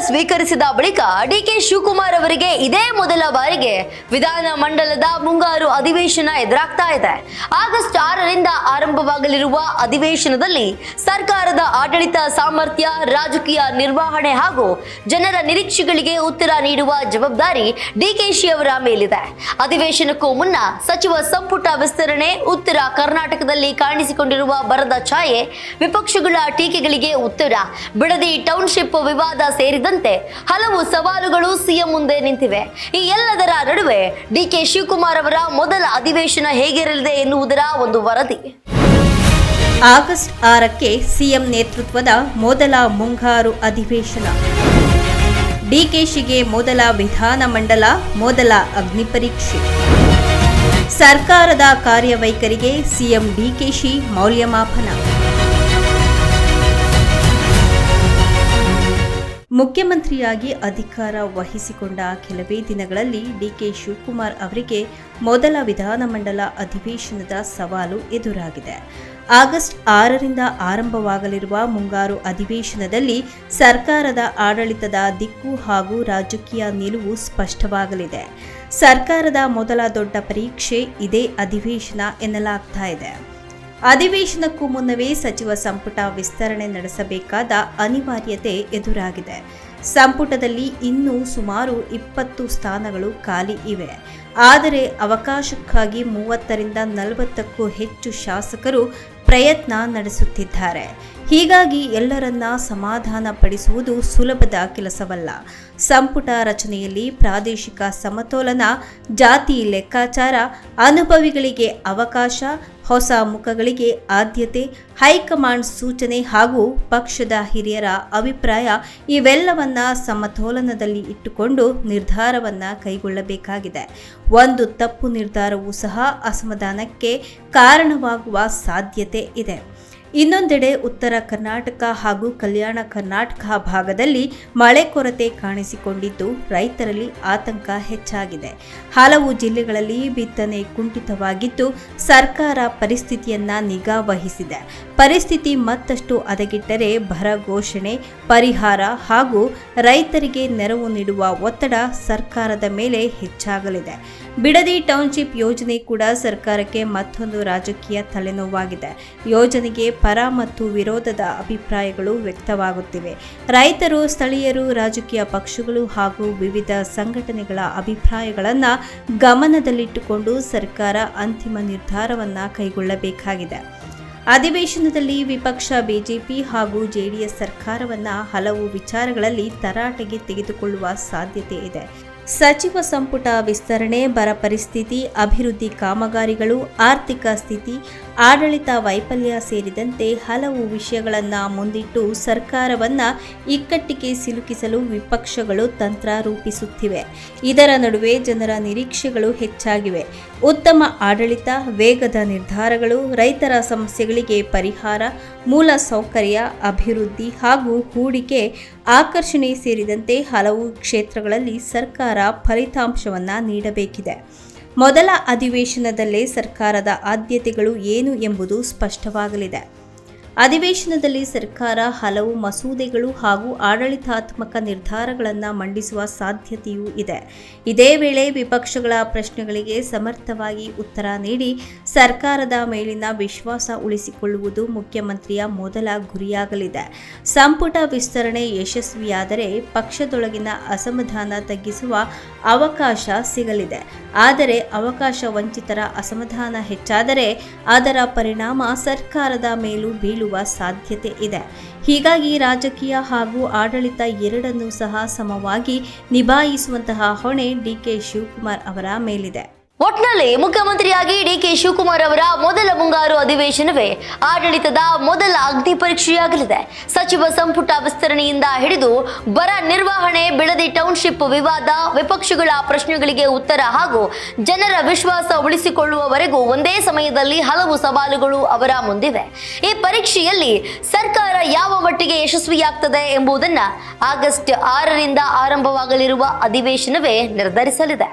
ಸ್ವೀಕರಿಸಿದ ಬಳಿಕ ಡಿಕೆ ಶಿವಕುಮಾರ್ ಅವರಿಗೆ ಇದೇ ಮೊದಲ ಬಾರಿಗೆ ವಿಧಾನ ಮಂಡಲದ ಮುಂಗಾರು ಅಧಿವೇಶನ ಎದುರಾಗ್ತಾ ಇದೆ. ಆಗಸ್ಟ್ 6ರಿಂದ ಆರಂಭವಾಗಲಿರುವ ಅಧಿವೇಶನದಲ್ಲಿ ಸರ್ಕಾರದ ಆಡಳಿತ ಸಾಮರ್ಥ್ಯ, ರಾಜಕೀಯ ನಿರ್ವಹಣೆ ಹಾಗೂ ಜನರ ನಿರೀಕ್ಷೆಗಳಿಗೆ ಉತ್ತರ ನೀಡುವ ಜವಾಬ್ದಾರಿ ಡಿಕೆಶಿ ಅವರ ಮೇಲಿದೆ. ಅಧಿವೇಶನಕ್ಕೂ ಮುನ್ನ ಸಚಿವ ಸಂಪುಟ ವಿಸ್ತರಣೆ, ಉತ್ತರ ಕರ್ನಾಟಕದಲ್ಲಿ ಕಾಣಿಸಿಕೊಂಡಿರುವ ಬರದ ಛಾಯೆ, ವಿಪಕ್ಷಗಳ ಟೀಕೆಗಳಿಗೆ ಉತ್ತರ, ಬಿಡದಿ ಟೌನ್ಶಿಪ್ ವಿವಾದ ಸೇರಿದಂತೆ ಹಲವು ಸವಾಲುಗಳು ಸಿಎಂ ಮುಂದೆ ನಿಂತಿವೆ. ಈ ಎಲ್ಲದರ ನಡುವೆ ಡಿಕೆ ಶಿವಕುಮಾರ್ ಅವರ ಮೊದಲ ಅಧಿವೇಶನ ಹೇಗಿರಲಿದೆ ಎನ್ನುವುದರ ಒಂದು ವರದಿ. ಆಗಸ್ಟ್ 6ಕ್ಕೆ ಸಿಎಂ ನೇತೃತ್ವದ ಮೊದಲ ಮುಂಗಾರು ಅಧಿವೇಶನ. ಡಿಕೆಶಿಗೆ ಮೊದಲ ವಿಧಾನಮಂಡಲ, ಮೊದಲ ಅಗ್ನಿಪರೀಕ್ಷೆ. ಸರ್ಕಾರದ ಕಾರ್ಯವೈಖರಿಗೆ ಸಿಎಂ ಡಿಕೆಶಿ ಮೌಲ್ಯಮಾಪನ. ಮುಖ್ಯಮಂತ್ರಿಯಾಗಿ ಅಧಿಕಾರ ವಹಿಸಿಕೊಂಡ ಕೆಲವೇ ದಿನಗಳಲ್ಲಿ ಡಿಕೆ ಶಿವಕುಮಾರ್ ಅವರಿಗೆ ಮೊದಲ ವಿಧಾನಮಂಡಲ ಅಧಿವೇಶನದ ಸವಾಲು ಎದುರಾಗಿದೆ. ಆಗಸ್ಟ್ 6ರಿಂದ ಆರಂಭವಾಗಲಿರುವ ಮುಂಗಾರು ಅಧಿವೇಶನದಲ್ಲಿ ಸರ್ಕಾರದ ಆಡಳಿತದ ದಿಕ್ಕು ಹಾಗೂ ರಾಜಕೀಯ ನಿಲುವು ಸ್ಪಷ್ಟವಾಗಲಿದೆ. ಸರ್ಕಾರದ ಮೊದಲ ದೊಡ್ಡ ಪರೀಕ್ಷೆ ಇದೇ ಅಧಿವೇಶನ ಎನ್ನಲಾಗ್ತಾ ಇದೆ. ಅಧಿವೇಶನಕ್ಕೂ ಮುನ್ನವೇ ಸಚಿವ ಸಂಪುಟ ವಿಸ್ತರಣೆ ನಡೆಸಬೇಕಾದ ಅನಿವಾರ್ಯತೆ ಎದುರಾಗಿದೆ. ಸಂಪುಟದಲ್ಲಿ ಇನ್ನೂ ಸುಮಾರು 20 ಸ್ಥಾನಗಳು ಖಾಲಿ ಇವೆ. ಆದರೆ ಅವಕಾಶಕ್ಕಾಗಿ 30ರಿಂದ 40ಕ್ಕೂ ಹೆಚ್ಚು ಶಾಸಕರು ಪ್ರಯತ್ನ ನಡೆಸುತ್ತಿದ್ದಾರೆ. ಹೀಗಾಗಿ ಎಲ್ಲರನ್ನ ಸಮಾಧಾನ ಪಡಿಸುವುದು ಸುಲಭದ ಕೆಲಸವಲ್ಲ. ಸಂಪುಟ ರಚನೆಯಲ್ಲಿ ಪ್ರಾದೇಶಿಕ ಸಮತೋಲನ, ಜಾತಿ ಲೆಕ್ಕಾಚಾರ, ಅನುಭವಿಗಳಿಗೆ ಅವಕಾಶ, ಹೊಸ ಮುಖಗಳಿಗೆ ಆದ್ಯತೆ, ಹೈಕಮಾಂಡ್ ಸೂಚನೆ ಹಾಗೂ ಪಕ್ಷದ ಹಿರಿಯರ ಅಭಿಪ್ರಾಯ ಇವೆಲ್ಲವನ್ನ ಸಮತೋಲನದಲ್ಲಿ ಇಟ್ಟುಕೊಂಡು ನಿರ್ಧಾರವನ್ನ ಕೈಗೊಳ್ಳಬೇಕಾಗಿದೆ. ಒಂದು ತಪ್ಪು ನಿರ್ಧಾರವೂ ಸಹ ಅಸಮಾಧಾನಕ್ಕೆ ಕಾರಣವಾಗುವ ಸಾಧ್ಯತೆ ಇದೆ. ಇನ್ನೊಂದೆಡೆ ಉತ್ತರ ಕರ್ನಾಟಕ ಹಾಗೂ ಕಲ್ಯಾಣ ಕರ್ನಾಟಕ ಭಾಗದಲ್ಲಿ ಮಳೆ ಕೊರತೆ ಕಾಣಿಸಿಕೊಂಡಿದ್ದು ರೈತರಲ್ಲಿ ಆತಂಕ ಹೆಚ್ಚಾಗಿದೆ. ಹಲವು ಜಿಲ್ಲೆಗಳಲ್ಲಿ ಬಿತ್ತನೆ ಕುಂಠಿತವಾಗಿದ್ದು ಸರ್ಕಾರ ಪರಿಸ್ಥಿತಿಯನ್ನ ನಿಗಾ ವಹಿಸಿದೆ. ಪರಿಸ್ಥಿತಿ ಮತ್ತಷ್ಟು ಹದಗೆಟ್ಟರೆ ಬರ ಘೋಷಣೆ, ಪರಿಹಾರ ಹಾಗೂ ರೈತರಿಗೆ ನೆರವು ನೀಡುವ ಒತ್ತಡ ಸರ್ಕಾರದ ಮೇಲೆ ಹೆಚ್ಚಾಗಲಿದೆ. ಬಿಡದಿ ಟೌನ್ಶಿಪ್ ಯೋಜನೆ ಕೂಡ ಸರ್ಕಾರಕ್ಕೆ ಮತ್ತೊಂದು ರಾಜಕೀಯ ತಲೆನೋವಾಗಿದೆ. ಯೋಜನೆಗೆ ಪರ ಮತ್ತು ವಿರೋಧದ ಅಭಿಪ್ರಾಯಗಳು ವ್ಯಕ್ತವಾಗುತ್ತಿವೆ. ರೈತರು, ಸ್ಥಳೀಯರು, ರಾಜಕೀಯ ಪಕ್ಷಗಳು ಹಾಗೂ ವಿವಿಧ ಸಂಘಟನೆಗಳ ಅಭಿಪ್ರಾಯಗಳನ್ನು ಗಮನದಲ್ಲಿಟ್ಟುಕೊಂಡು ಸರ್ಕಾರ ಅಂತಿಮ ನಿರ್ಧಾರವನ್ನು ಕೈಗೊಳ್ಳಬೇಕಾಗಿದೆ. ಅಧಿವೇಶನದಲ್ಲಿ ವಿಪಕ್ಷ ಬಿಜೆಪಿ ಹಾಗೂ ಜೆಡಿಎಸ್ ಸರ್ಕಾರವನ್ನು ಹಲವು ವಿಚಾರಗಳಲ್ಲಿ ತರಾಟೆಗೆ ತೆಗೆದುಕೊಳ್ಳುವ ಸಾಧ್ಯತೆ ಇದೆ. ಸಚಿವ ಸಂಪುಟ ವಿಸ್ತರಣೆ, ಬರ ಪರಿಸ್ಥಿತಿ, ಅಭಿವೃದ್ಧಿ ಕಾಮಗಾರಿಗಳು, ಆರ್ಥಿಕ ಸ್ಥಿತಿ, ಆಡಳಿತ ವೈಫಲ್ಯ ಸೇರಿದಂತೆ ಹಲವು ವಿಷಯಗಳನ್ನು ಮುಂದಿಟ್ಟು ಸರ್ಕಾರವನ್ನು ಇಕ್ಕಟ್ಟಿಗೆ ಸಿಲುಕಿಸಲು ವಿಪಕ್ಷಗಳು ತಂತ್ರ ರೂಪಿಸುತ್ತಿವೆ. ಇದರ ನಡುವೆ ಜನರ ನಿರೀಕ್ಷೆಗಳು ಹೆಚ್ಚಾಗಿವೆ. ಉತ್ತಮ ಆಡಳಿತ, ವೇಗದ ನಿರ್ಧಾರಗಳು, ರೈತರ ಸಮಸ್ಯೆಗಳಿಗೆ ಪರಿಹಾರ, ಮೂಲ ಸೌಕರ್ಯ ಅಭಿವೃದ್ಧಿ ಹಾಗೂ ಹೂಡಿಕೆ ಆಕರ್ಷಣೆ ಸೇರಿದಂತೆ ಹಲವು ಕ್ಷೇತ್ರಗಳಲ್ಲಿ ಸರ್ಕಾರ ಫಲಿತಾಂಶವನ್ನು ನೀಡಬೇಕಿದೆ. ಮೊದಲ ಅಧಿವೇಶನದಲ್ಲೇ ಸರ್ಕಾರದ ಆದ್ಯತೆಗಳು ಏನು ಎಂಬುದು ಸ್ಪಷ್ಟವಾಗಲಿದೆ. ಅಧಿವೇಶನದಲ್ಲಿ ಸರ್ಕಾರ ಹಲವು ಮಸೂದೆಗಳು ಹಾಗೂ ಆಡಳಿತಾತ್ಮಕ ನಿರ್ಧಾರಗಳನ್ನು ಮಂಡಿಸುವ ಸಾಧ್ಯತೆಯೂ ಇದೆ. ಇದೇ ವೇಳೆ ವಿಪಕ್ಷಗಳ ಪ್ರಶ್ನೆಗಳಿಗೆ ಸಮರ್ಥವಾಗಿ ಉತ್ತರ ನೀಡಿ ಸರ್ಕಾರದ ಮೇಲಿನ ವಿಶ್ವಾಸ ಉಳಿಸಿಕೊಳ್ಳುವುದು ಮುಖ್ಯಮಂತ್ರಿಯ ಮೊದಲ ಗುರಿಯಾಗಲಿದೆ. ಸಂಪುಟ ವಿಸ್ತರಣೆ ಯಶಸ್ವಿಯಾದರೆ ಪಕ್ಷದೊಳಗಿನ ಅಸಮಾಧಾನ ತಗ್ಗಿಸುವ ಅವಕಾಶ ಸಿಗಲಿದೆ. ಆದರೆ ಅವಕಾಶ ವಂಚಿತರ ಅಸಮಾಧಾನ ಹೆಚ್ಚಾದರೆ ಅದರ ಪರಿಣಾಮ ಸರ್ಕಾರದ ಮೇಲೂ ಬೀಳುವ ಸಾಧ್ಯತೆ ಇದೆ. ಹೀಗಾಗಿ ರಾಜಕೀಯ ಹಾಗೂ ಆಡಳಿತ ಎರಡನ್ನೂ ಸಹ ಸಮವಾಗಿ ನಿಭಾಯಿಸುವಂತಹ ಹೊಣೆ ಡಿಕೆ ಶಿವಕುಮಾರ್ ಅವರ ಮೇಲಿದೆ. ಒಟ್ನಲ್ಲಿ ಮುಖ್ಯಮಂತ್ರಿಯಾಗಿ ಡಿಕೆ ಶಿವಕುಮಾರ್ ಅವರ ಮೊದಲ ಮುಂಗಾರು ಅಧಿವೇಶನವೇ ಆಡಳಿತದ ಮೊದಲ ಅಗ್ನಿ ಪರೀಕ್ಷೆಯಾಗಲಿದೆ. ಸಚಿವ ಸಂಪುಟ ವಿಸ್ತರಣೆಯಿಂದ ಹಿಡಿದು ಬರ ನಿರ್ವಹಣೆ, ಬಿಡದಿ ಟೌನ್ಶಿಪ್ ವಿವಾದ, ವಿಪಕ್ಷಗಳ ಪ್ರಶ್ನೆಗಳಿಗೆ ಉತ್ತರ ಹಾಗೂ ಜನರ ವಿಶ್ವಾಸ ಉಳಿಸಿಕೊಳ್ಳುವವರೆಗೂ ಒಂದೇ ಸಮಯದಲ್ಲಿ ಹಲವು ಸವಾಲುಗಳು ಅವರ ಮುಂದಿವೆ. ಈ ಪರೀಕ್ಷೆಯಲ್ಲಿ ಸರ್ಕಾರ ಯಾವ ಮಟ್ಟಿಗೆ ಯಶಸ್ವಿಯಾಗ್ತದೆ ಎಂಬುದನ್ನು ಆಗಸ್ಟ್ 6ರಿಂದ ಆರಂಭವಾಗಲಿರುವ ಅಧಿವೇಶನವೇ ನಿರ್ಧರಿಸಲಿದೆ.